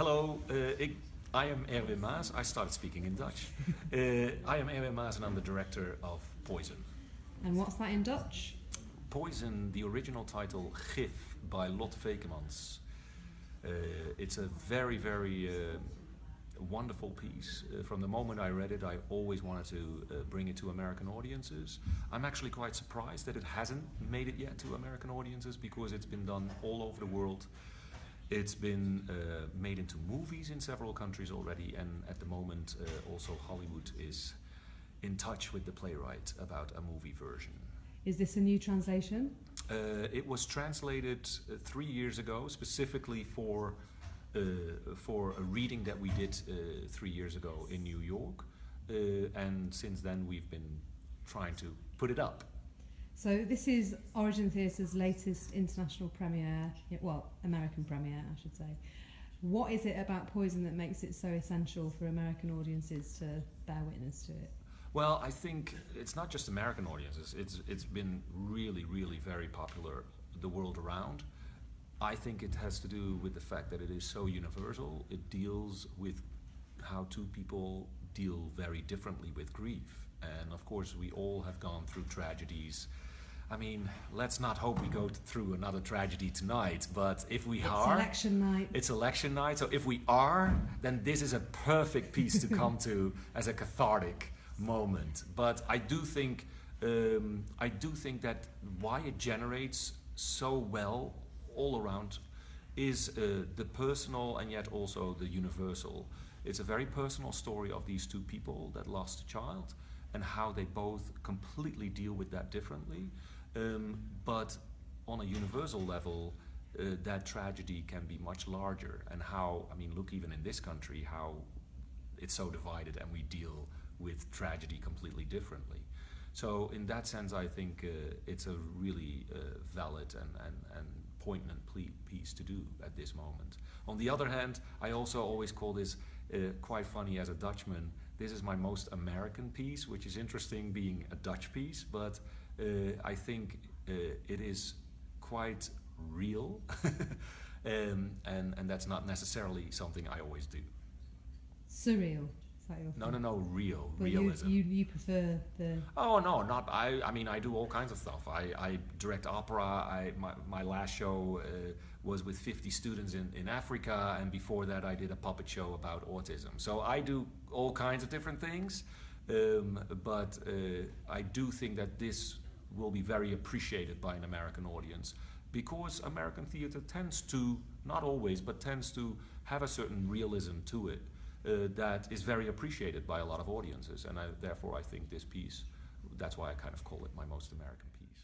Hello, I am Erwin Maas. I started speaking in Dutch. I am Erwin Maas and I'm the director of Poison. And what's that in Dutch? Poison, the original title, Gif, by Lot Vekemans. It's a very, very wonderful piece. From the moment I read it, I always wanted to bring it to American audiences. I'm actually quite surprised that it hasn't made it yet to American audiences because it's been done all over the world. It's been made into movies in several countries already, and at the moment also Hollywood is in touch with the playwright about a movie version. Is this a new translation? It was translated 3 years ago, specifically for a reading that we did 3 years ago in New York, and since then we've been trying to put it up. So this is Origin Theatre's latest international premiere, well, American premiere, I should say. What is it about Poison that makes it so essential for American audiences to bear witness to it? Well, I think it's not just American audiences. It's been really, really very popular the world around. I think it has to do with the fact that it is so universal. It deals with how two people deal very differently with grief. And of course, we all have gone through tragedies. I mean, let's not hope we go through another tragedy tonight, but if we are... It's election night. It's election night, so if we are, then this is a perfect piece to come to as a cathartic moment. But I do think that why it generates so well all around is the personal and yet also the universal. It's a very personal story of these two people that lost a child and how they both completely deal with that differently. But on a universal level, that tragedy can be much larger, and how, I mean, look, even in this country, how it's so divided and we deal with tragedy completely differently. So in that sense, I think it's a really valid and poignant piece to do at this moment. On the other hand, I also always call this quite funny as a Dutchman. This is my most American piece, which is interesting being a Dutch piece, but I think it is quite real, and that's not necessarily something I always do. Surreal. No, real, well, realism. You prefer the... Oh no, not I mean I do all kinds of stuff. I direct opera. My last show was with 50 students in Africa, and before that I did a puppet show about autism. So I do all kinds of different things, but I do think that this will be very appreciated by an American audience, because American theater tends to, not always, but tends to have a certain realism to it. That is very appreciated by a lot of audiences, and therefore I think this piece, that's why I kind of call it my most American piece.